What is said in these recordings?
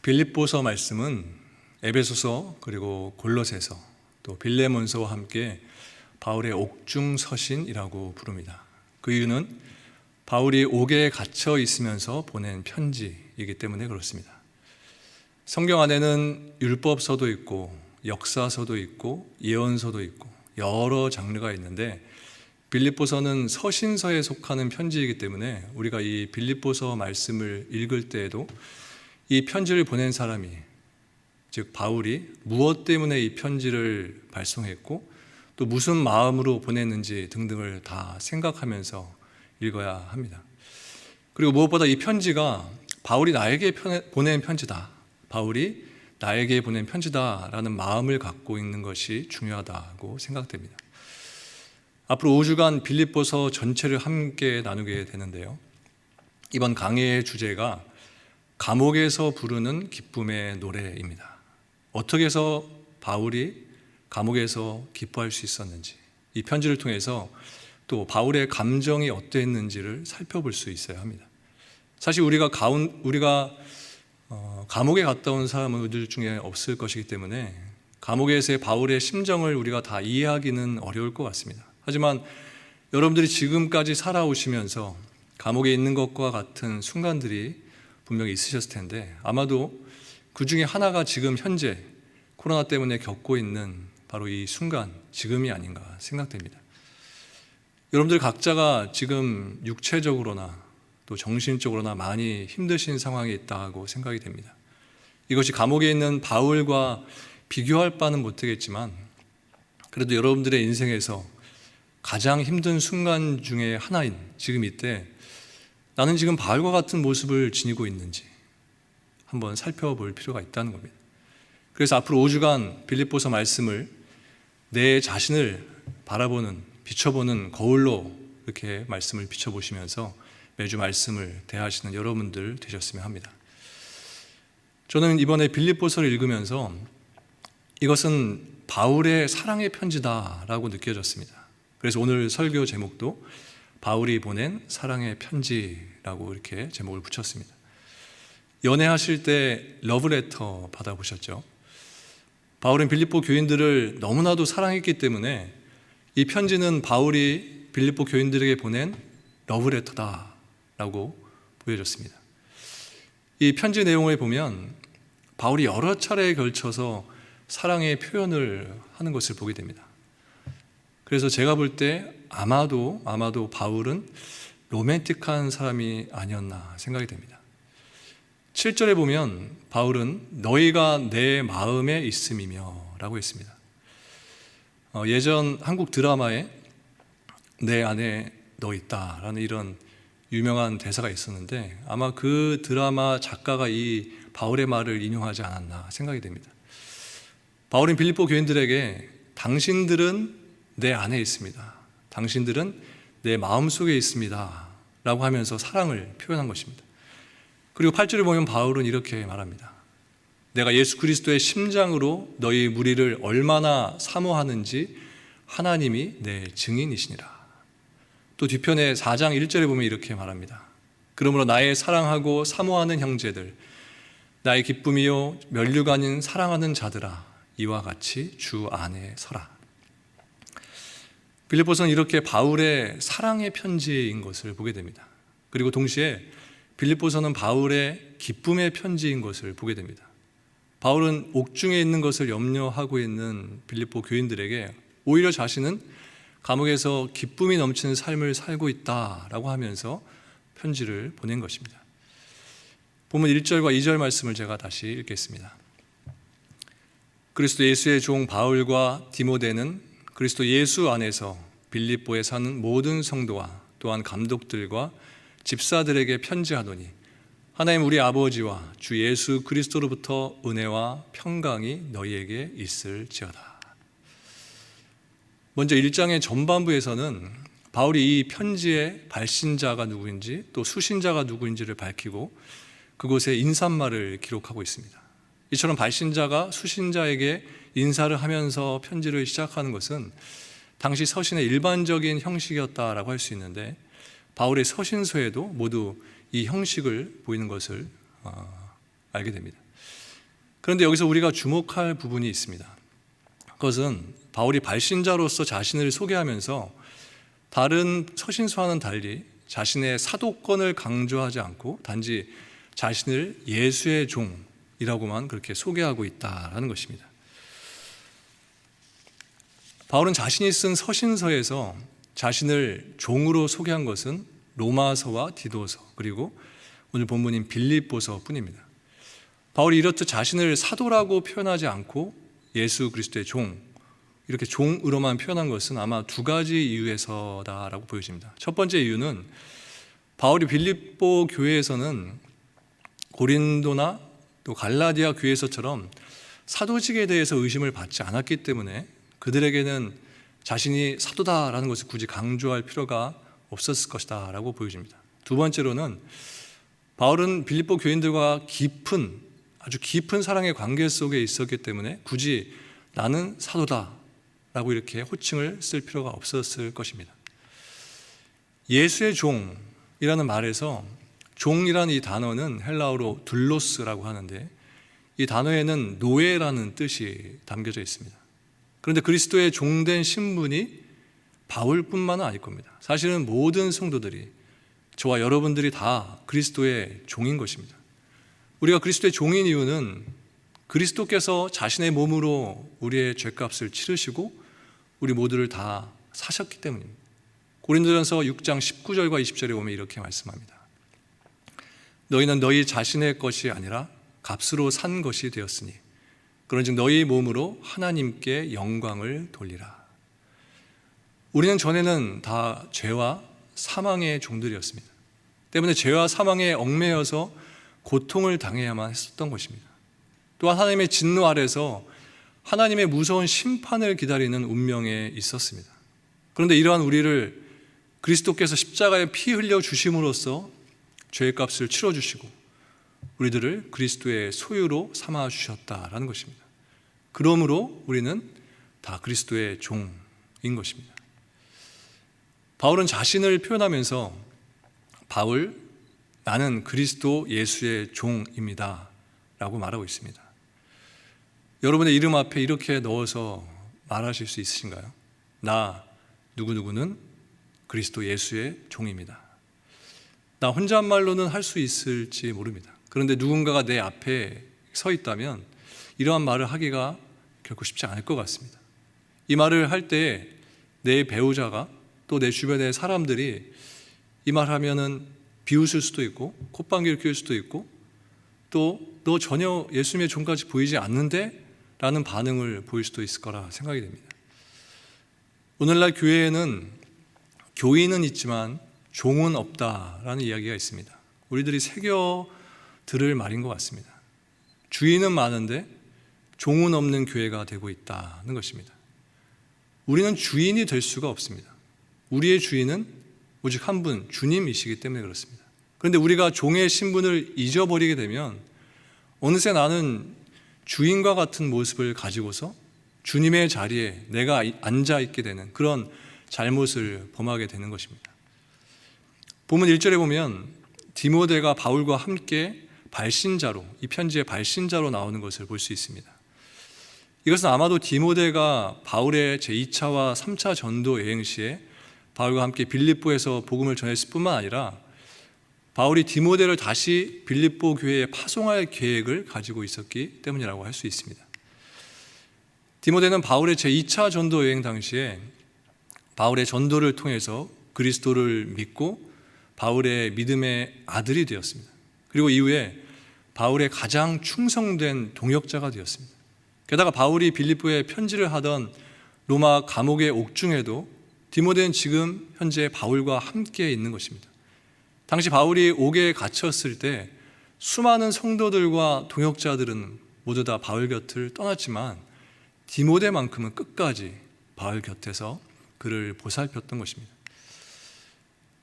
빌립보서 말씀은 에베소서 그리고 골로새서 또 빌레몬서와 함께 바울의 옥중서신이라고 부릅니다. 그 이유는 바울이 옥에 갇혀 있으면서 보낸 편지이기 때문에 그렇습니다. 성경 안에는 율법서도 있고 역사서도 있고 예언서도 있고 여러 장르가 있는데 빌립보서는 서신서에 속하는 편지이기 때문에 우리가 이 빌립보서 말씀을 읽을 때에도 이 편지를 보낸 사람이, 즉 바울이 무엇 때문에 이 편지를 발송했고 또 무슨 마음으로 보냈는지 등등을 다 생각하면서 읽어야 합니다. 그리고 무엇보다 이 편지가 바울이 나에게 보낸 편지다, 바울이 나에게 보낸 편지다라는 마음을 갖고 있는 것이 중요하다고 생각됩니다. 앞으로 5주간 빌립보서 전체를 함께 나누게 되는데요, 이번 강의의 주제가 감옥에서 부르는 기쁨의 노래입니다. 어떻게 해서 바울이 감옥에서 기뻐할 수 있었는지, 이 편지를 통해서 또 바울의 감정이 어땠는지를 살펴볼 수 있어야 합니다. 사실 우리가 감옥에 갔다 온 사람은 우리 중에 없을 것이기 때문에 감옥에서의 바울의 심정을 우리가 다 이해하기는 어려울 것 같습니다. 하지만 여러분들이 지금까지 살아오시면서 감옥에 있는 것과 같은 순간들이 분명히 있으셨을 텐데 아마도 그 중에 하나가 지금 현재 코로나 때문에 겪고 있는 바로 이 순간, 지금이 아닌가 생각됩니다. 여러분들 각자가 지금 육체적으로나 또 정신적으로나 많이 힘드신 상황에 있다고 생각이 됩니다. 이것이 감옥에 있는 바울과 비교할 바는 못되겠지만 그래도 여러분들의 인생에서 가장 힘든 순간 중에 하나인 지금 이때 나는 지금 바울과 같은 모습을 지니고 있는지 한번 살펴볼 필요가 있다는 겁니다. 그래서 앞으로 5주간 빌립보서 말씀을 내 자신을 바라보는, 비춰보는 거울로 이렇게 말씀을 비춰보시면서 매주 말씀을 대하시는 여러분들 되셨으면 합니다. 저는 이번에 빌립보서를 읽으면서 이것은 바울의 사랑의 편지다라고 느껴졌습니다. 그래서 오늘 설교 제목도 바울이 보낸 사랑의 편지라고 이렇게 제목을 붙였습니다. 연애하실 때 러브레터 받아보셨죠? 바울은 빌립보 교인들을 너무나도 사랑했기 때문에 이 편지는 바울이 빌립보 교인들에게 보낸 러브레터다라고 보여졌습니다. 이 편지 내용을 보면 바울이 여러 차례에 걸쳐서 사랑의 표현을 하는 것을 보게 됩니다. 그래서 제가 볼 때 아마도 바울은 로맨틱한 사람이 아니었나 생각이 됩니다. 7절에 보면 바울은 너희가 내 마음에 있음이며 라고 했습니다. 예전 한국 드라마에 내 안에 너 있다 라는 이런 유명한 대사가 있었는데 아마 그 드라마 작가가 이 바울의 말을 인용하지 않았나 생각이 됩니다. 바울은 빌립보 교인들에게 당신들은 내 안에 있습니다, 당신들은 내 마음속에 있습니다 라고 하면서 사랑을 표현한 것입니다. 그리고 8절에 보면 바울은 이렇게 말합니다. 내가 예수 그리스도의 심장으로 너희 무리를 얼마나 사모하는지 하나님이 내 증인이시니라. 또 뒤편에 4장 1절에 보면 이렇게 말합니다. 그러므로 나의 사랑하고 사모하는 형제들, 나의 기쁨이요 면류관인 사랑하는 자들아, 이와 같이 주 안에 서라. 빌립보서는 이렇게 바울의 사랑의 편지인 것을 보게 됩니다. 그리고 동시에 빌립보서는 바울의 기쁨의 편지인 것을 보게 됩니다. 바울은 옥중에 있는 것을 염려하고 있는 빌립보 교인들에게 오히려 자신은 감옥에서 기쁨이 넘치는 삶을 살고 있다라고 하면서 편지를 보낸 것입니다. 본문 1절과 2절 말씀을 제가 다시 읽겠습니다. 그리스도 예수의 종 바울과 디모데는 그리스도 예수 안에서 빌립보에 사는 모든 성도와 또한 감독들과 집사들에게 편지하노니 하나님 우리 아버지와 주 예수 그리스도로부터 은혜와 평강이 너희에게 있을지어다. 먼저 1장의 전반부에서는 바울이 이 편지의 발신자가 누구인지 또 수신자가 누구인지를 밝히고 그곳에 인사말을 기록하고 있습니다. 이처럼 발신자가 수신자에게 인사를 하면서 편지를 시작하는 것은 당시 서신의 일반적인 형식이었다라고 할 수 있는데 바울의 서신서에도 모두 이 형식을 보이는 것을 알게 됩니다. 그런데 여기서 우리가 주목할 부분이 있습니다. 그것은 바울이 발신자로서 자신을 소개하면서 다른 서신서와는 달리 자신의 사도권을 강조하지 않고 단지 자신을 예수의 종이라고만 그렇게 소개하고 있다라는 것입니다. 바울은 자신이 쓴 서신서에서 자신을 종으로 소개한 것은 로마서와 디도서 그리고 오늘 본문인 빌립보서 뿐입니다. 바울이 이렇듯 자신을 사도라고 표현하지 않고 예수 그리스도의 종, 이렇게 종으로만 표현한 것은 아마 두 가지 이유에서다라고 보여집니다. 첫 번째 이유는 바울이 빌립보 교회에서는 고린도나 또 갈라디아 교회에서처럼 사도직에 대해서 의심을 받지 않았기 때문에 그들에게는 자신이 사도다라는 것을 굳이 강조할 필요가 없었을 것이다 라고 보여집니다. 두 번째로는 바울은 빌립보 교인들과 아주 깊은 사랑의 관계 속에 있었기 때문에 굳이 나는 사도다 라고 이렇게 호칭을 쓸 필요가 없었을 것입니다. 예수의 종이라는 말에서 종이라는 이 단어는 헬라어로 둘로스라고 하는데 이 단어에는 노예라는 뜻이 담겨져 있습니다. 그런데 그리스도의 종된 신분이 바울뿐만은 아닐 겁니다. 사실은 모든 성도들이, 저와 여러분들이 다 그리스도의 종인 것입니다. 우리가 그리스도의 종인 이유는 그리스도께서 자신의 몸으로 우리의 죄값을 치르시고 우리 모두를 다 사셨기 때문입니다. 고린도전서 6장 19절과 20절에 보면 이렇게 말씀합니다. 너희는 너희 자신의 것이 아니라 값으로 산 것이 되었으니 그런즉 너희 몸으로 하나님께 영광을 돌리라. 우리는 전에는 다 죄와 사망의 종들이었습니다. 때문에 죄와 사망에 얽매여서 고통을 당해야만 했었던 것입니다. 또한 하나님의 진노 아래서 하나님의 무서운 심판을 기다리는 운명에 있었습니다. 그런데 이러한 우리를 그리스도께서 십자가에 피 흘려 주심으로써 죄의 값을 치러주시고 우리들을 그리스도의 소유로 삼아 주셨다라는 것입니다. 그러므로 우리는 다 그리스도의 종인 것입니다. 바울은 자신을 표현하면서 나는 그리스도 예수의 종입니다 라고 말하고 있습니다. 여러분의 이름 앞에 이렇게 넣어서 말하실 수 있으신가요? 나 누구누구는 그리스도 예수의 종입니다. 나 혼잣말로는 할 수 있을지 모릅니다. 그런데 누군가가 내 앞에 서 있다면 이러한 말을 하기가 결코 쉽지 않을 것 같습니다. 이 말을 할 때 내 배우자가 또 내 주변의 사람들이 이 말 하면은 비웃을 수도 있고 콧방귀를 낄 수도 있고 또 너 전혀 예수님의 종까지 보이지 않는데? 라는 반응을 보일 수도 있을 거라 생각이 됩니다. 오늘날 교회에는 교인은 있지만 종은 없다라는 이야기가 있습니다. 우리들이 새겨 들을 말인 것 같습니다. 주인은 많은데 종은 없는 교회가 되고 있다는 것입니다. 우리는 주인이 될 수가 없습니다. 우리의 주인은 오직 한 분, 주님이시기 때문에 그렇습니다. 그런데 우리가 종의 신분을 잊어버리게 되면 어느새 나는 주인과 같은 모습을 가지고서 주님의 자리에 내가 앉아있게 되는 그런 잘못을 범하게 되는 것입니다. 본문 1절에 보면 디모데가 바울과 함께 발신자로, 이 편지의 발신자로 나오는 것을 볼 수 있습니다. 이것은 아마도 디모데가 바울의 제2차와 3차 전도 여행 시에 바울과 함께 빌립보에서 복음을 전했을 뿐만 아니라 바울이 디모데를 다시 빌립보 교회에 파송할 계획을 가지고 있었기 때문이라고 할 수 있습니다. 디모데는 바울의 제2차 전도 여행 당시에 바울의 전도를 통해서 그리스도를 믿고 바울의 믿음의 아들이 되었습니다. 그리고 이후에 바울의 가장 충성된 동역자가 되었습니다. 게다가 바울이 빌립보에 편지를 하던 로마 감옥의 옥중에도 디모데는 지금 현재 바울과 함께 있는 것입니다. 당시 바울이 옥에 갇혔을 때 수많은 성도들과 동역자들은 모두 다 바울 곁을 떠났지만 디모데만큼은 끝까지 바울 곁에서 그를 보살폈던 것입니다.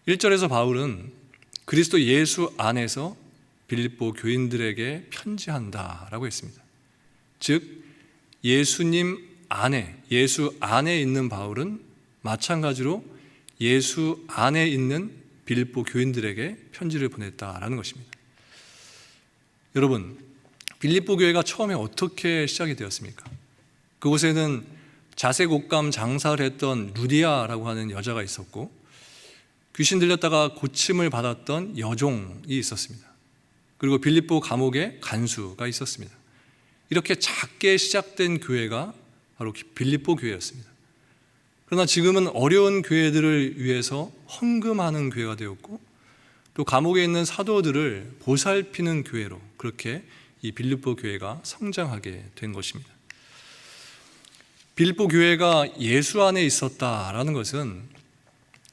1절에서 바울은 그리스도 예수 안에서 빌립보 교인들에게 편지한다라고 했습니다. 즉 예수님 안에, 예수 안에 있는 바울은 마찬가지로 예수 안에 있는 빌립보 교인들에게 편지를 보냈다라는 것입니다. 여러분, 빌립보 교회가 처음에 어떻게 시작이 되었습니까? 그곳에는 자색옷감 장사를 했던 루디아라고 하는 여자가 있었고, 귀신 들렸다가 고침을 받았던 여종이 있었습니다. 그리고 빌립보 감옥에 간수가 있었습니다. 이렇게 작게 시작된 교회가 바로 빌립보 교회였습니다. 그러나 지금은 어려운 교회들을 위해서 헌금하는 교회가 되었고, 또 감옥에 있는 사도들을 보살피는 교회로 그렇게 이 빌립보 교회가 성장하게 된 것입니다. 빌립보 교회가 예수 안에 있었다라는 것은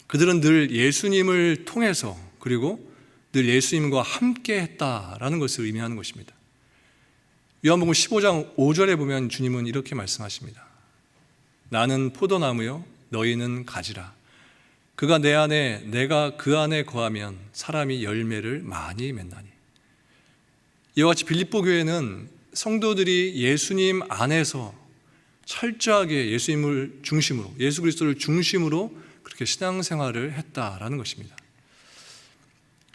그들은 늘 예수님을 통해서 그리고 늘 예수님과 함께 했다라는 것을 의미하는 것입니다. 요한복음 15장 5절에 보면 주님은 이렇게 말씀하십니다. 나는 포도나무요 너희는 가지라. 그가 내 안에 내가 그 안에 거하면 사람이 열매를 많이 맺나니. 이와 같이 빌립보 교회는 성도들이 예수님 안에서 철저하게 예수님을 중심으로, 예수 그리스도를 중심으로 그렇게 신앙생활을 했다라는 것입니다.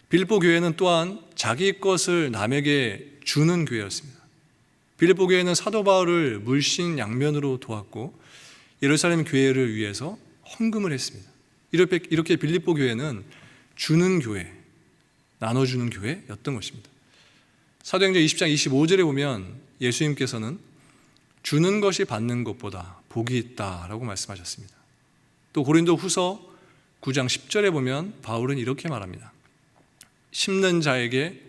빌립보 교회는 또한 자기 것을 남에게 주는 교회였습니다. 빌립보 교회는 사도 바울을 물신양면으로 도왔고 예루살렘 교회를 위해서 헌금을 했습니다. 이렇게 빌립보 교회는 주는 교회, 나눠주는 교회였던 것입니다. 사도행전 20장 25절에 보면 예수님께서는 주는 것이 받는 것보다 복이 있다라고 말씀하셨습니다. 또 고린도 후서 9장 10절에 보면 바울은 이렇게 말합니다. 심는 자에게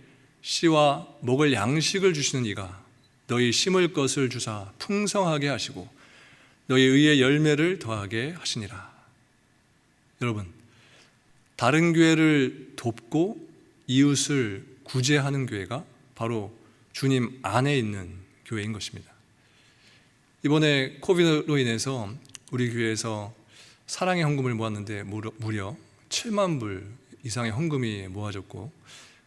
씨와 먹을 양식을 주시는 이가 너희 심을 것을 주사 풍성하게 하시고 너희 의의 열매를 더하게 하시니라. 여러분, 다른 교회를 돕고 이웃을 구제하는 교회가 바로 주님 안에 있는 교회인 것입니다. 이번에 코비드로 인해서 우리 교회에서 사랑의 헌금을 모았는데 무려 7만 불 이상의 헌금이 모아졌고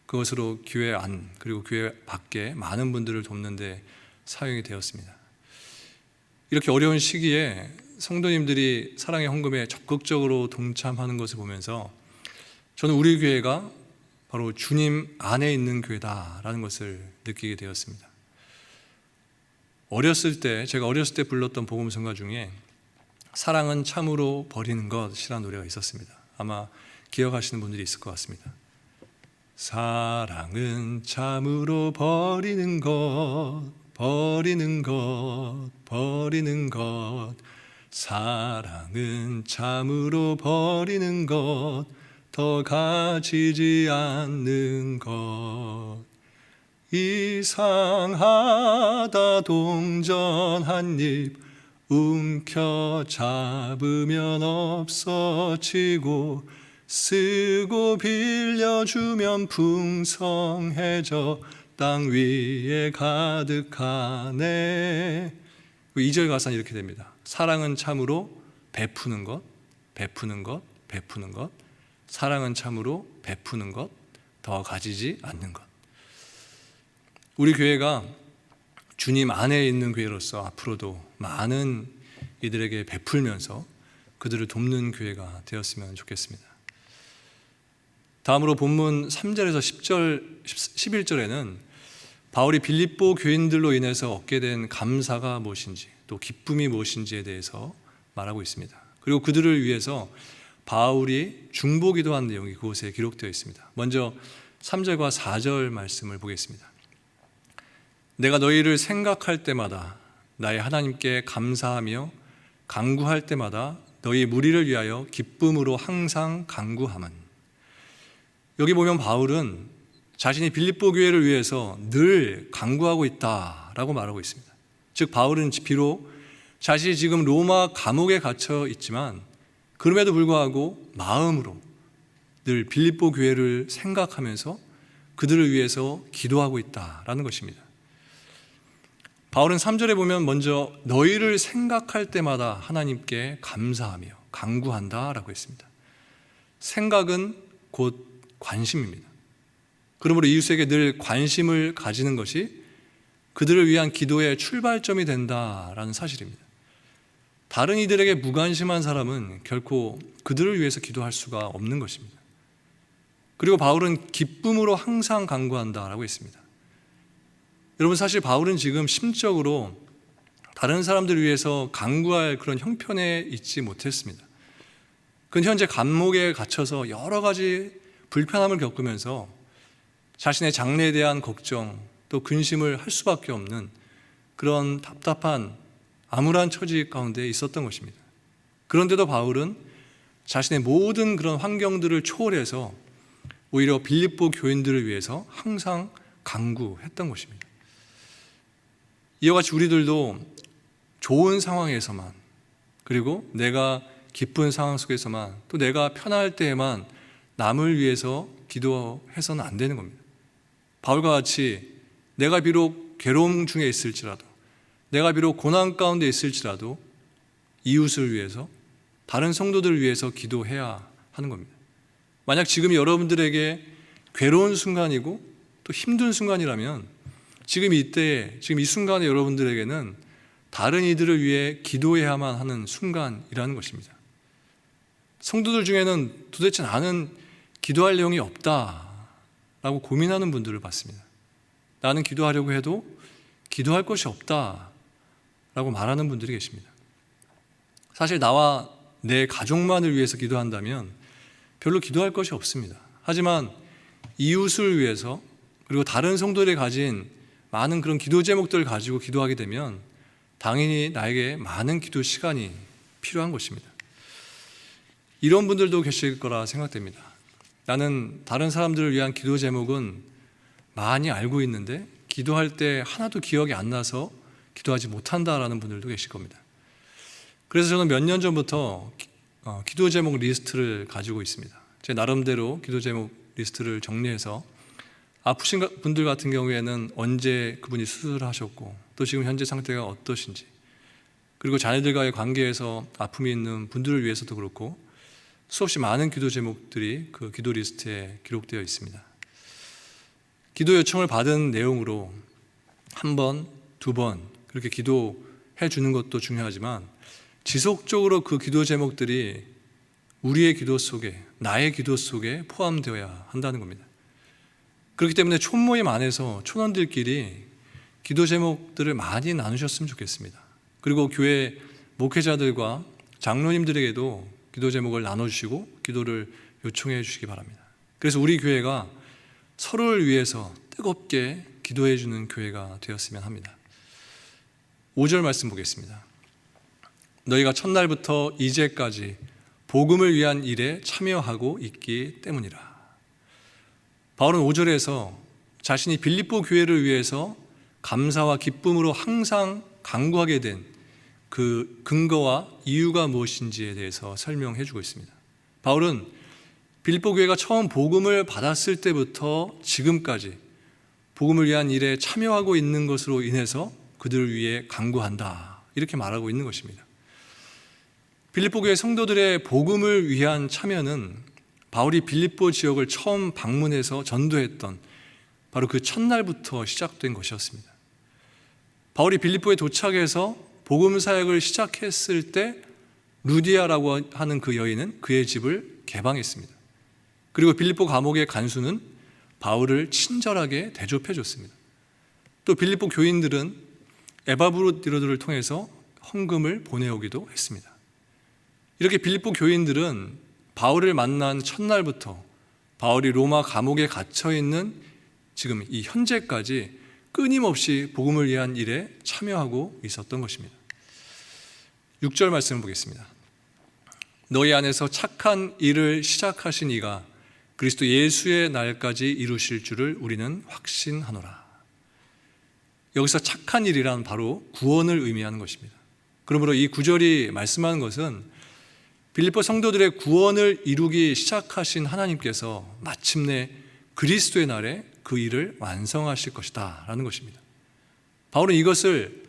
그것으로 교회 안 그리고 교회 밖에 많은 분들을 돕는 데 사용이 되었습니다. 이렇게 어려운 시기에 성도님들이 사랑의 헌금에 적극적으로 동참하는 것을 보면서 저는 우리 교회가 바로 주님 안에 있는 교회다라는 것을 느끼게 되었습니다. 제가 어렸을 때 불렀던 복음성가 중에 사랑은 참으로 버리는 것이라는 노래가 있었습니다. 아마 기억하시는 분들이 있을 것 같습니다. 사랑은 참으로 버리는 것, 버리는 것, 버리는 것. 사랑은 참으로 버리는 것, 더 가지지 않는 것. 이상하다 동전 한 입 움켜 잡으면 없어지고 쓰고 빌려주면 풍성해져 땅 위에 가득하네. 2절 가사는 이렇게 됩니다. 사랑은 참으로 베푸는 것, 베푸는 것, 베푸는 것. 사랑은 참으로 베푸는 것, 더 가지지 않는 것. 우리 교회가 주님 안에 있는 교회로서 앞으로도 많은 이들에게 베풀면서 그들을 돕는 교회가 되었으면 좋겠습니다. 다음으로 본문 3절에서 11절에는 바울이 빌립보 교인들로 인해서 얻게 된 감사가 무엇인지 또 기쁨이 무엇인지에 대해서 말하고 있습니다. 그리고 그들을 위해서 바울이 중보기도한 내용이 그곳에 기록되어 있습니다. 먼저 3절과 4절 말씀을 보겠습니다. 내가 너희를 생각할 때마다 나의 하나님께 감사하며 간구할 때마다 너희 무리를 위하여 기쁨으로 항상 간구함은. 여기 보면 바울은 자신이 빌립보 교회를 위해서 늘 간구하고 있다라고 말하고 있습니다. 즉 바울은 비록 자신이 지금 로마 감옥에 갇혀 있지만 그럼에도 불구하고 마음으로 늘 빌립보 교회를 생각하면서 그들을 위해서 기도하고 있다라는 것입니다. 바울은 3절에 보면 먼저 너희를 생각할 때마다 하나님께 감사하며 간구한다라고 했습니다. 생각은 곧 관심입니다. 그러므로 이웃에게 늘 관심을 가지는 것이 그들을 위한 기도의 출발점이 된다라는 사실입니다. 다른 이들에게 무관심한 사람은 결코 그들을 위해서 기도할 수가 없는 것입니다. 그리고 바울은 기쁨으로 항상 간구한다라고 했습니다. 여러분, 사실 바울은 지금 심적으로 다른 사람들을 위해서 간구할 그런 형편에 있지 못했습니다. 그는 현재 감옥에 갇혀서 여러 가지 불편함을 겪으면서 자신의 장래에 대한 걱정 또 근심을 할 수밖에 없는 그런 답답한 암울한 처지 가운데 있었던 것입니다. 그런데도 바울은 자신의 모든 그런 환경들을 초월해서 오히려 빌립보 교인들을 위해서 항상 간구했던 것입니다. 이와 같이 우리들도 좋은 상황에서만, 그리고 내가 기쁜 상황 속에서만, 또 내가 편할 때에만 남을 위해서 기도해서는 안 되는 겁니다. 바울과 같이 내가 비록 괴로움 중에 있을지라도, 내가 비록 고난 가운데 있을지라도 이웃을 위해서, 다른 성도들을 위해서 기도해야 하는 겁니다. 만약 지금 여러분들에게 괴로운 순간이고 또 힘든 순간이라면 지금 이때, 지금 이 순간에 여러분들에게는 다른 이들을 위해 기도해야만 하는 순간이라는 것입니다. 성도들 중에는 도대체 나는 기도할 내용이 없다라고 고민하는 분들을 봤습니다. 나는 기도하려고 해도 기도할 것이 없다라고 말하는 분들이 계십니다. 사실 나와 내 가족만을 위해서 기도한다면 별로 기도할 것이 없습니다. 하지만 이웃을 위해서, 그리고 다른 성도들이 가진 많은 그런 기도 제목들을 가지고 기도하게 되면 당연히 나에게 많은 기도 시간이 필요한 것입니다. 이런 분들도 계실 거라 생각됩니다. 나는 다른 사람들을 위한 기도 제목은 많이 알고 있는데 기도할 때 하나도 기억이 안 나서 기도하지 못한다라는 분들도 계실 겁니다. 그래서 저는 몇 년 전부터 기도 제목 리스트를 가지고 있습니다. 제 나름대로 기도 제목 리스트를 정리해서 아프신 분들 같은 경우에는 언제 그분이 수술을 하셨고 또 지금 현재 상태가 어떠신지, 그리고 자녀들과의 관계에서 아픔이 있는 분들을 위해서도 그렇고 수없이 많은 기도 제목들이 그 기도 리스트에 기록되어 있습니다. 기도 요청을 받은 내용으로 한 번, 두 번 그렇게 기도해 주는 것도 중요하지만 지속적으로 그 기도 제목들이 우리의 기도 속에, 나의 기도 속에 포함되어야 한다는 겁니다. 그렇기 때문에 촌모임 안에서 촌원들끼리 기도 제목들을 많이 나누셨으면 좋겠습니다. 그리고 교회 목회자들과 장로님들에게도 기도 제목을 나눠주시고 기도를 요청해 주시기 바랍니다. 그래서 우리 교회가 서로를 위해서 뜨겁게 기도해 주는 교회가 되었으면 합니다. 5절 말씀 보겠습니다. 너희가 첫날부터 이제까지 복음을 위한 일에 참여하고 있기 때문이라. 바울은 5절에서 자신이 빌립보 교회를 위해서 감사와 기쁨으로 항상 간구하게 된 그 근거와 이유가 무엇인지에 대해서 설명해 주고 있습니다. 바울은 빌립보 교회가 처음 복음을 받았을 때부터 지금까지 복음을 위한 일에 참여하고 있는 것으로 인해서 그들을 위해 간구한다, 이렇게 말하고 있는 것입니다. 빌립보 교회 성도들의 복음을 위한 참여는 바울이 빌립보 지역을 처음 방문해서 전도했던 바로 그 첫날부터 시작된 것이었습니다. 바울이 빌립보에 도착해서 복음 사역을 시작했을 때 루디아라고 하는 그 여인은 그의 집을 개방했습니다. 그리고 빌립보 감옥의 간수는 바울을 친절하게 대접해 줬습니다. 또 빌립보 교인들은 에바브로디로들을 통해서 헌금을 보내오기도 했습니다. 이렇게 빌립보 교인들은 바울을 만난 첫날부터 바울이 로마 감옥에 갇혀 있는 지금 이 현재까지 끊임없이 복음을 위한 일에 참여하고 있었던 것입니다. 6절 말씀을 보겠습니다. 너희 안에서 착한 일을 시작하신 이가 그리스도 예수의 날까지 이루실 줄을 우리는 확신하노라. 여기서 착한 일이란 바로 구원을 의미하는 것입니다. 그러므로 이 구절이 말씀하는 것은 빌립보 성도들의 구원을 이루기 시작하신 하나님께서 마침내 그리스도의 날에 그 일을 완성하실 것이다 라는 것입니다. 바울은 이것을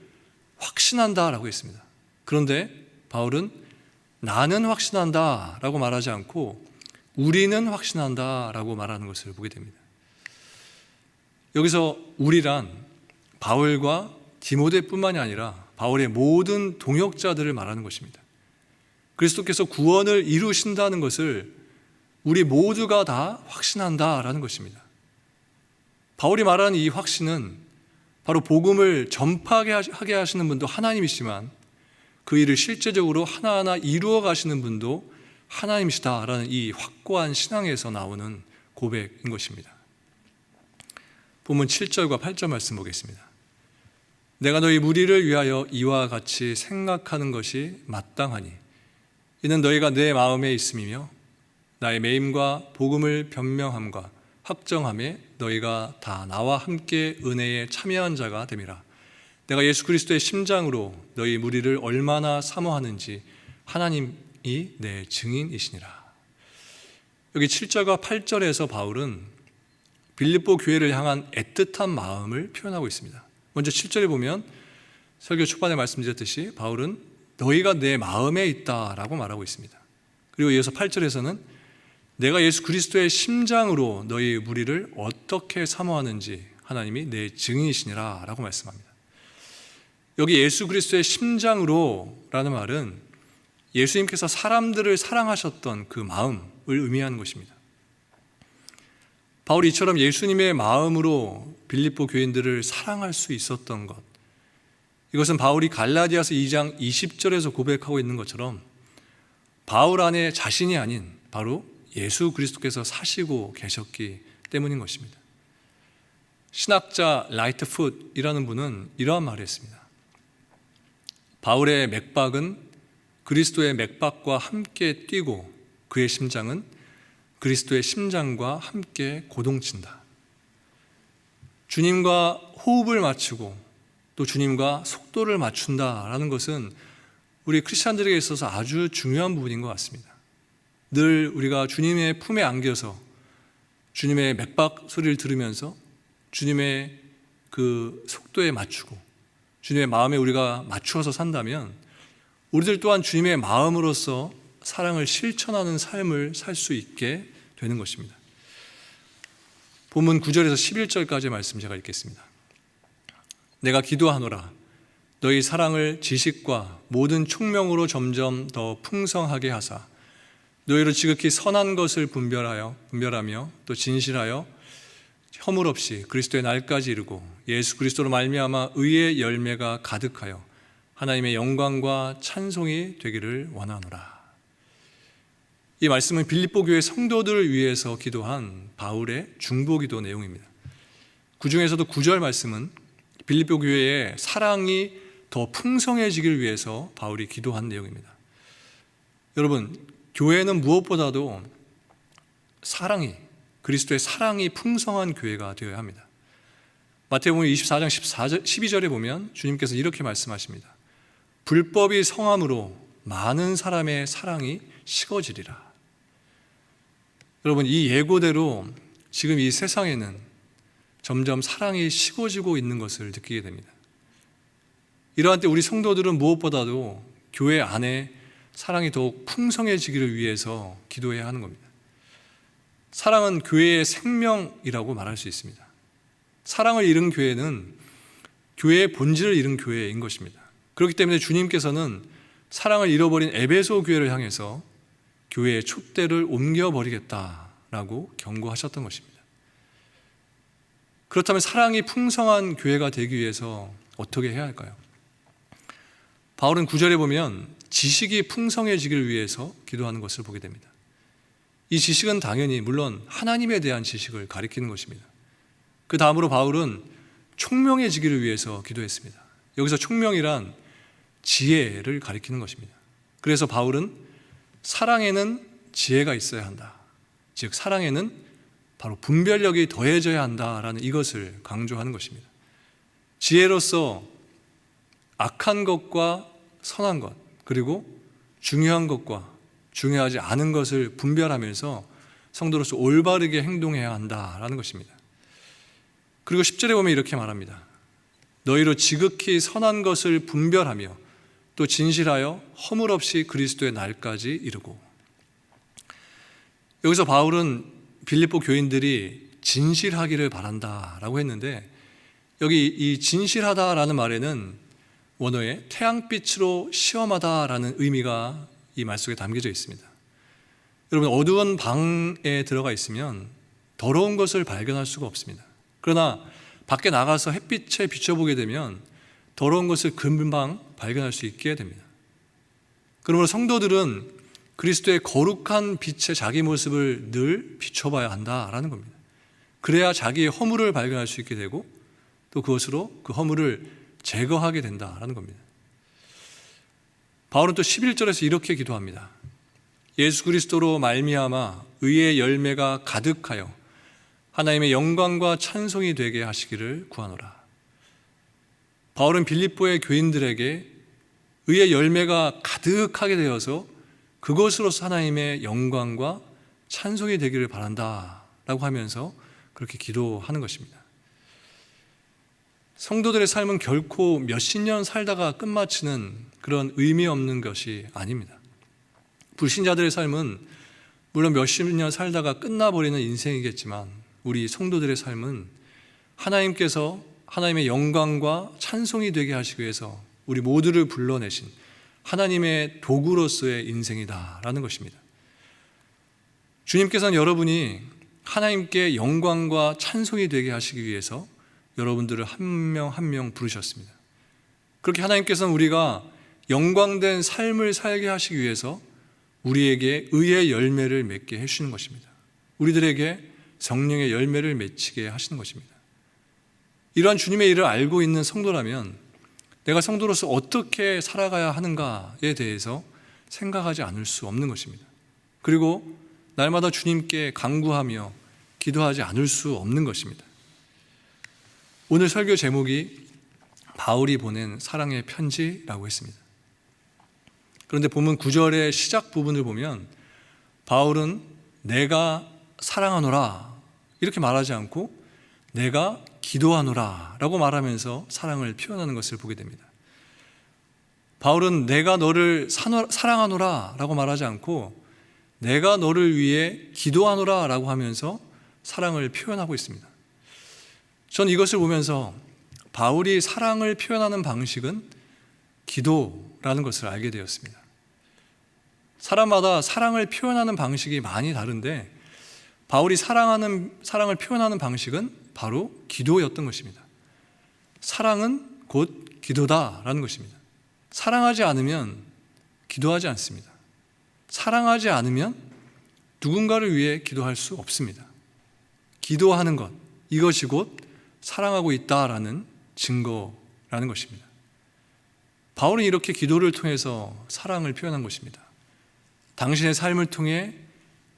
확신한다 라고 했습니다. 그런데 바울은 나는 확신한다 라고 말하지 않고 우리는 확신한다 라고 말하는 것을 보게 됩니다. 여기서 우리란 바울과 디모데뿐만이 아니라 바울의 모든 동역자들을 말하는 것입니다. 그리스도께서 구원을 이루신다는 것을 우리 모두가 다 확신한다라는 것입니다. 바울이 말하는 이 확신은 바로 복음을 전파하게 하시는 분도 하나님이시지만 그 일을 실제적으로 하나하나 이루어 가시는 분도 하나님이시다라는 이 확고한 신앙에서 나오는 고백인 것입니다. 본문 7절과 8절 말씀 보겠습니다. 내가 너희 무리를 위하여 이와 같이 생각하는 것이 마땅하니 이는 너희가 내 마음에 있음이며 나의 매임과 복음을 변명함과 확정함에 너희가 다 나와 함께 은혜에 참여한 자가 됨이라. 내가 예수 그리스도의 심장으로 너희 무리를 얼마나 사모하는지 하나님이 내 증인이시니라. 여기 7절과 8절에서 바울은 빌립보 교회를 향한 애틋한 마음을 표현하고 있습니다. 먼저 7절에 보면 설교 초반에 말씀드렸듯이 바울은 너희가 내 마음에 있다라고 말하고 있습니다. 그리고 이어서 8절에서는 내가 예수 그리스도의 심장으로 너희 무리를 어떻게 사모하는지 하나님이 내 증인이시니라 라고 말씀합니다. 여기 예수 그리스도의 심장으로 라는 말은 예수님께서 사람들을 사랑하셨던 그 마음을 의미하는 것입니다. 바울이 이처럼 예수님의 마음으로 빌립보 교인들을 사랑할 수 있었던 것, 이것은 바울이 갈라디아서 2장 20절에서 고백하고 있는 것처럼 바울 안에 자신이 아닌 바로 예수 그리스도께서 사시고 계셨기 때문인 것입니다. 신학자 라이트풋이라는 분은 이러한 말을 했습니다. 바울의 맥박은 그리스도의 맥박과 함께 뛰고 그의 심장은 그리스도의 심장과 함께 고동친다. 주님과 호흡을 맞추고 또 주님과 속도를 맞춘다라는 것은 우리 크리스찬들에게 있어서 아주 중요한 부분인 것 같습니다. 늘 우리가 주님의 품에 안겨서 주님의 맥박 소리를 들으면서 주님의 그 속도에 맞추고 주님의 마음에 우리가 맞추어서 산다면 우리들 또한 주님의 마음으로서 사랑을 실천하는 삶을 살 수 있게 되는 것입니다. 본문 9절에서 11절까지의 말씀 제가 읽겠습니다. 내가 기도하노라 너희 사랑을 지식과 모든 총명으로 점점 더 풍성하게 하사 너희로 지극히 선한 것을 분별하며 또 진실하여 허물 없이 그리스도의 날까지 이르고 예수 그리스도로 말미암아 의의 열매가 가득하여 하나님의 영광과 찬송이 되기를 원하노라. 이 말씀은 빌립보 교회 성도들을 위해서 기도한 바울의 중보기도 내용입니다. 그 중에서도 9절 말씀은 빌립보 교회의 사랑이 더 풍성해지길 위해서 바울이 기도한 내용입니다. 여러분, 교회는 무엇보다도 그리스도의 사랑이 풍성한 교회가 되어야 합니다. 마태복음 24장 12절에 보면 주님께서 이렇게 말씀하십니다. 불법이 성함으로 많은 사람의 사랑이 식어지리라. 여러분, 이 예고대로 지금 이 세상에는 점점 사랑이 식어지고 있는 것을 느끼게 됩니다. 이러한 때 우리 성도들은 무엇보다도 교회 안에 사랑이 더욱 풍성해지기를 위해서 기도해야 하는 겁니다. 사랑은 교회의 생명이라고 말할 수 있습니다. 사랑을 잃은 교회는 교회의 본질을 잃은 교회인 것입니다. 그렇기 때문에 주님께서는 사랑을 잃어버린 에베소 교회를 향해서 교회의 촛대를 옮겨버리겠다라고 경고하셨던 것입니다. 그렇다면 사랑이 풍성한 교회가 되기 위해서 어떻게 해야 할까요? 바울은 9절에 보면 지식이 풍성해지기를 위해서 기도하는 것을 보게 됩니다. 이 지식은 당연히 물론 하나님에 대한 지식을 가리키는 것입니다. 그 다음으로 바울은 총명해지기를 위해서 기도했습니다. 여기서 총명이란 지혜를 가리키는 것입니다. 그래서 바울은 사랑에는 지혜가 있어야 한다. 즉 사랑에는 바로 분별력이 더해져야 한다라는 이것을 강조하는 것입니다. 지혜로서 악한 것과 선한 것, 그리고 중요한 것과 중요하지 않은 것을 분별하면서 성도로서 올바르게 행동해야 한다라는 것입니다. 그리고 10절에 보면 이렇게 말합니다. 너희로 지극히 선한 것을 분별하며 또 진실하여 허물 없이 그리스도의 날까지 이르고. 여기서 바울은 빌립보 교인들이 진실하기를 바란다라고 했는데 여기 이 진실하다라는 말에는 원어에 태양빛으로 시험하다라는 의미가 이 말 속에 담겨져 있습니다. 여러분, 어두운 방에 들어가 있으면 더러운 것을 발견할 수가 없습니다. 그러나 밖에 나가서 햇빛에 비춰보게 되면 더러운 것을 금방 발견할 수 있게 됩니다. 그러므로 성도들은 그리스도의 거룩한 빛의 자기 모습을 늘 비춰봐야 한다라는 겁니다. 그래야 자기의 허물을 발견할 수 있게 되고 또 그것으로 그 허물을 제거하게 된다라는 겁니다. 바울은 또 11절에서 이렇게 기도합니다. 예수 그리스도로 말미암아 의의 열매가 가득하여 하나님의 영광과 찬송이 되게 하시기를 구하노라. 바울은 빌립보의 교인들에게 의의 열매가 가득하게 되어서 그것으로서 하나님의 영광과 찬송이 되기를 바란다라고 하면서 그렇게 기도하는 것입니다. 성도들의 삶은 결코 몇십 년 살다가 끝마치는 그런 의미 없는 것이 아닙니다. 불신자들의 삶은 물론 몇십 년 살다가 끝나버리는 인생이겠지만 우리 성도들의 삶은 하나님께서 하나님의 영광과 찬송이 되게 하시기 위해서 우리 모두를 불러내신 하나님의 도구로서의 인생이다라는 것입니다. 주님께서는 여러분이 하나님께 영광과 찬송이 되게 하시기 위해서 여러분들을 한 명 한 명 부르셨습니다. 그렇게 하나님께서는 우리가 영광된 삶을 살게 하시기 위해서 우리에게 의의 열매를 맺게 해주시는 것입니다. 우리들에게 성령의 열매를 맺히게 하시는 것입니다. 이러한 주님의 일을 알고 있는 성도라면 내가 성도로서 어떻게 살아가야 하는가에 대해서 생각하지 않을 수 없는 것입니다. 그리고 날마다 주님께 간구하며 기도하지 않을 수 없는 것입니다. 오늘 설교 제목이 바울이 보낸 사랑의 편지라고 했습니다. 그런데 본문 9절의 시작 부분을 보면 바울은 내가 사랑하노라 이렇게 말하지 않고 내가 기도하노라 라고 말하면서 사랑을 표현하는 것을 보게 됩니다. 바울은 내가 너를 사랑하노라 라고 말하지 않고 내가 너를 위해 기도하노라 라고 하면서 사랑을 표현하고 있습니다. 전 이것을 보면서 바울이 사랑을 표현하는 방식은 기도라는 것을 알게 되었습니다. 사람마다 사랑을 표현하는 방식이 많이 다른데 바울이 사랑을 표현하는 방식은 바로 기도였던 것입니다. 사랑은 곧 기도다라는 것입니다. 사랑하지 않으면 기도하지 않습니다. 사랑하지 않으면 누군가를 위해 기도할 수 없습니다. 기도하는 것, 이것이 곧 사랑하고 있다라는 증거라는 것입니다. 바울은 이렇게 기도를 통해서 사랑을 표현한 것입니다. 당신의 삶을 통해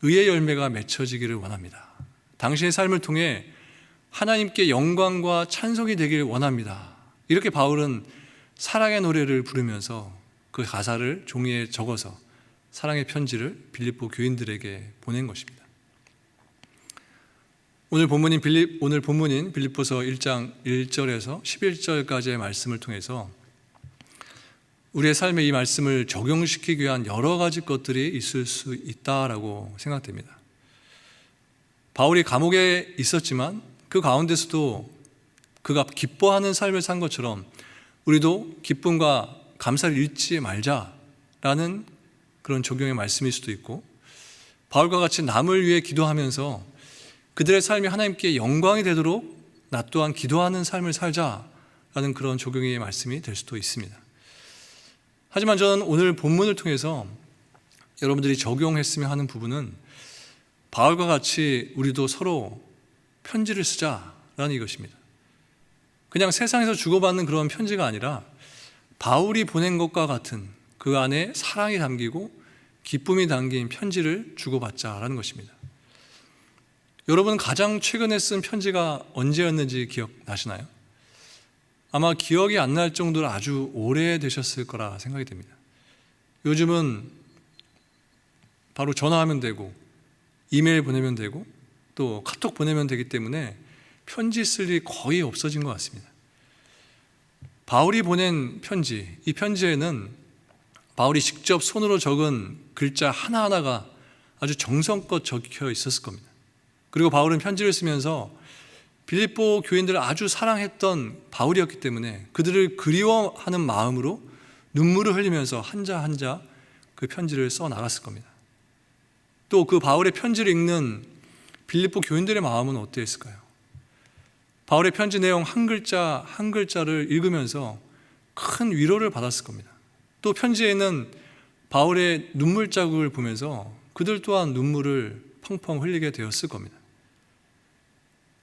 의의 열매가 맺혀지기를 원합니다. 당신의 삶을 통해 하나님께 영광과 찬송이 되기를 원합니다. 이렇게 바울은 사랑의 노래를 부르면서 그 가사를 종이에 적어서 사랑의 편지를 빌립보 교인들에게 보낸 것입니다. 오늘 본문인 빌립보서 1장 1절에서 11절까지의 말씀을 통해서 우리의 삶에 이 말씀을 적용시키기 위한 여러 가지 것들이 있을 수 있다라고 생각됩니다. 바울이 감옥에 있었지만 그 가운데서도 그가 기뻐하는 삶을 산 것처럼 우리도 기쁨과 감사를 잃지 말자라는 그런 적용의 말씀일 수도 있고, 바울과 같이 남을 위해 기도하면서 그들의 삶이 하나님께 영광이 되도록 나 또한 기도하는 삶을 살자라는 그런 적용의 말씀이 될 수도 있습니다. 하지만 저는 오늘 본문을 통해서 여러분들이 적용했으면 하는 부분은 바울과 같이 우리도 서로 편지를 쓰자라는 이것입니다. 그냥 세상에서 주고받는 그런 편지가 아니라 바울이 보낸 것과 같은 그 안에 사랑이 담기고 기쁨이 담긴 편지를 주고받자라는 것입니다. 여러분 가장 최근에 쓴 편지가 언제였는지 기억나시나요? 아마 기억이 안 날 정도로 아주 오래되셨을 거라 생각이 됩니다. 요즘은 바로 전화하면 되고 이메일 보내면 되고 또 카톡 보내면 되기 때문에 편지 쓸 일이 거의 없어진 것 같습니다. 바울이 보낸 편지, 이 편지에는 바울이 직접 손으로 적은 글자 하나하나가 아주 정성껏 적혀 있었을 겁니다. 그리고 바울은 편지를 쓰면서 빌립보 교인들을 아주 사랑했던 바울이었기 때문에 그들을 그리워하는 마음으로 눈물을 흘리면서 한자 한자 그 편지를 써 나갔을 겁니다. 또 그 바울의 편지를 읽는 빌립보 교인들의 마음은 어땠을까요? 바울의 편지 내용 한 글자 한 글자를 읽으면서 큰 위로를 받았을 겁니다. 또 편지에는 바울의 눈물 자국을 보면서 그들 또한 눈물을 펑펑 흘리게 되었을 겁니다.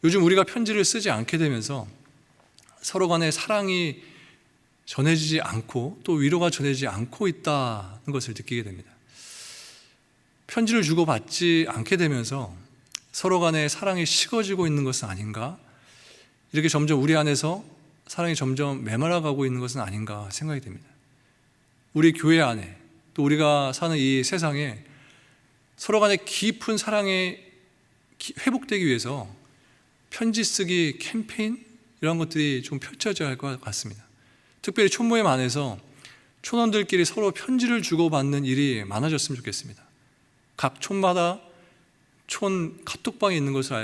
요즘 우리가 편지를 쓰지 않게 되면서 서로 간의 사랑이 전해지지 않고 또 위로가 전해지지 않고 있다는 것을 느끼게 됩니다. 편지를 주고받지 않게 되면서 서로 간의 사랑이 식어지고 있는 것은 아닌가? 이렇게 점점 우리 안에서 사랑이 점점 메말라가고 있는 것은 아닌가 생각이 됩니다. 우리 교회 안에 또 우리가 사는 이 세상에 서로 간의 깊은 사랑이 회복되기 위해서 편지 쓰기 캠페인 이런 것들이 좀 펼쳐져야 할 것 같습니다. 특별히 촌모임 안에서 촌원들끼리 서로 편지를 주고받는 일이 많아졌으면 좋겠습니다. 각 촌마다 촌 카톡방이 있는 것을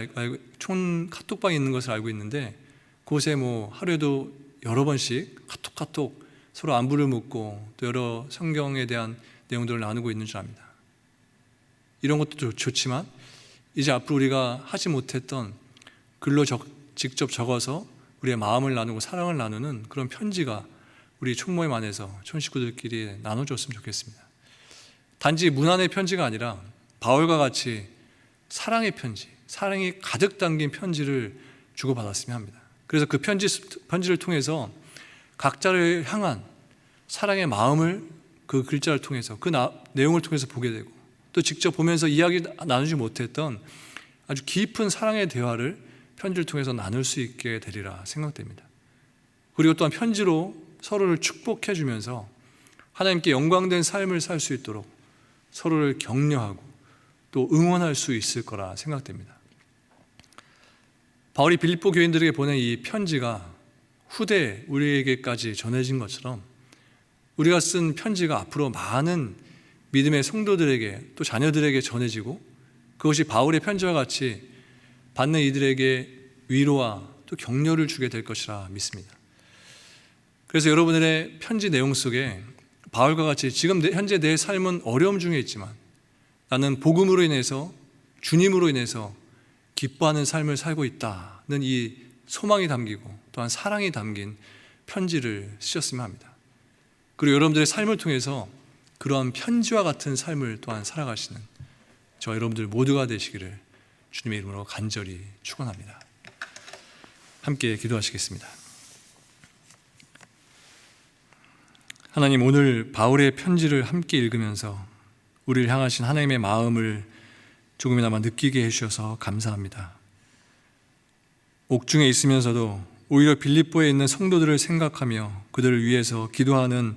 알고 있는데 그곳에 하루에도 여러 번씩 카톡 서로 안부를 묻고 또 여러 성경에 대한 내용들을 나누고 있는 줄 압니다. 이런 것도 좋지만 이제 앞으로 우리가 하지 못했던 글로 직접 적어서 우리의 마음을 나누고 사랑을 나누는 그런 편지가 우리 촌모임 안에서 촌 식구들끼리 나눠줬으면 좋겠습니다. 단지 문안의 편지가 아니라 바울과 같이 사랑의 편지, 사랑이 가득 담긴 편지를 주고받았으면 합니다. 그래서 그 편지를 통해서 각자를 향한 사랑의 마음을 그 글자를 통해서 그 내용을 통해서 보게 되고 또 직접 보면서 이야기 나누지 못했던 아주 깊은 사랑의 대화를 편지를 통해서 나눌 수 있게 되리라 생각됩니다. 그리고 또한 편지로 서로를 축복해 주면서 하나님께 영광된 삶을 살 수 있도록 서로를 격려하고 또 응원할 수 있을 거라 생각됩니다. 바울이 빌립보 교인들에게 보낸 이 편지가 후대 우리에게까지 전해진 것처럼 우리가 쓴 편지가 앞으로 많은 믿음의 성도들에게 또 자녀들에게 전해지고 그것이 바울의 편지와 같이 받는 이들에게 위로와 또 격려를 주게 될 것이라 믿습니다. 그래서 여러분들의 편지 내용 속에 바울과 같이 지금 현재 내 삶은 어려움 중에 있지만 나는 복음으로 인해서 주님으로 인해서 기뻐하는 삶을 살고 있다는 이 소망이 담기고 또한 사랑이 담긴 편지를 쓰셨으면 합니다. 그리고 여러분들의 삶을 통해서 그러한 편지와 같은 삶을 또한 살아가시는 저 여러분들 모두가 되시기를 주님의 이름으로 간절히 축원합니다. 함께 기도하시겠습니다. 하나님, 오늘 바울의 편지를 함께 읽으면서 우리를 향하신 하나님의 마음을 조금이나마 느끼게 해주셔서 감사합니다. 옥중에 있으면서도 오히려 빌립보에 있는 성도들을 생각하며 그들을 위해서 기도하는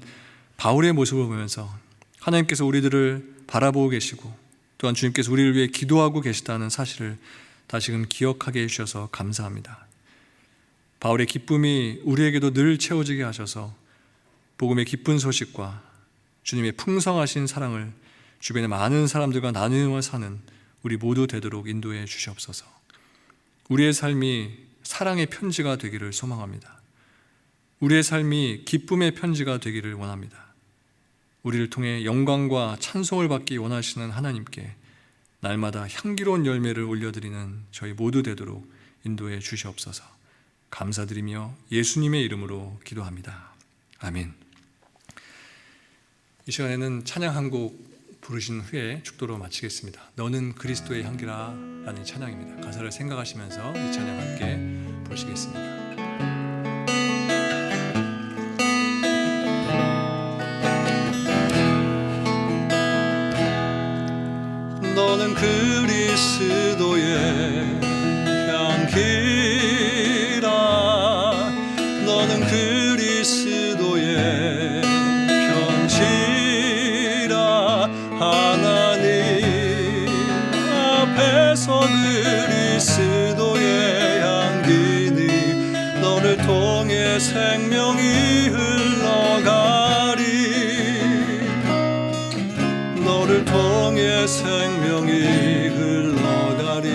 바울의 모습을 보면서 하나님께서 우리들을 바라보고 계시고 또한 주님께서 우리를 위해 기도하고 계시다는 사실을 다시금 기억하게 해주셔서 감사합니다. 바울의 기쁨이 우리에게도 늘 채워지게 하셔서 복음의 기쁜 소식과 주님의 풍성하신 사랑을 주변의 많은 사람들과 나누어 사는 우리 모두 되도록 인도해 주시옵소서. 우리의 삶이 사랑의 편지가 되기를 소망합니다. 우리의 삶이 기쁨의 편지가 되기를 원합니다. 우리를 통해 영광과 찬송을 받기 원하시는 하나님께 날마다 향기로운 열매를 올려드리는 저희 모두 되도록 인도해 주시옵소서. 감사드리며 예수님의 이름으로 기도합니다. 아멘. 이 시간에는 찬양 한 곡 부르신 후에 축도로 마치겠습니다. 너는 그리스도의 향기라 라는 찬양입니다. 가사를 생각하시면서 이 찬양 함께 부르시겠습니다. 너는 그리스도의 향기라 너는 그리스도의 편지라 하나님 앞에서 그리스도의 향기니 너를 통해 생명이 흘러가리 너를 통해 생명이 흘러가리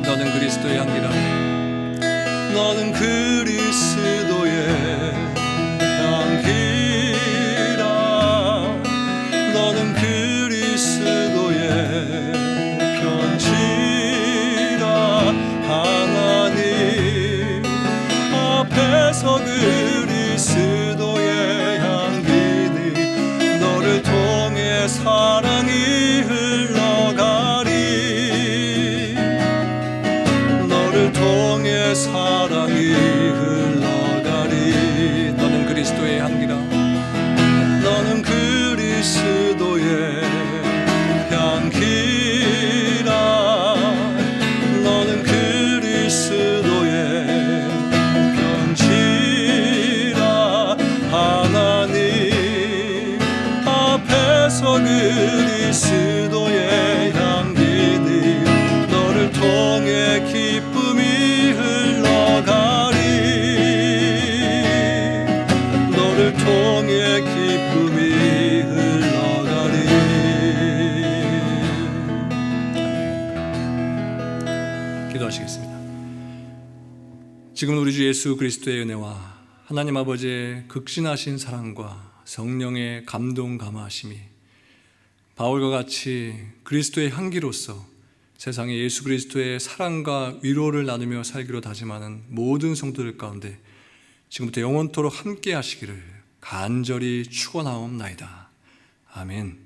너는 그리스도의 향기라 너는 그리스도의 향기라 너는 그리스도의 편지라 하나님 앞에서 그리스도의 향기니 너를 통해 사랑이 흘러가리. 너를 통해 사랑이 흘러가리. 너는 그리스도의 향기라. 너는 그리스도의 향기라. 너는 그리스도의 편지라. 하나님 앞에서 그리스도의 향기니 너를 통해 기쁨이 흘러가리. 너를 통해 기쁨이 흘러가리. 기도하시겠습니다. 지금 우리 주 예수 그리스도의 은혜와 하나님 아버지의 극진하신 사랑과 성령의 감동 감화하심이 바울과 같이 그리스도의 향기로서 세상에 예수 그리스도의 사랑과 위로를 나누며 살기로 다짐하는 모든 성도들 가운데 지금부터 영원토록 함께 하시기를 간절히 축원하옵나이다. 아멘.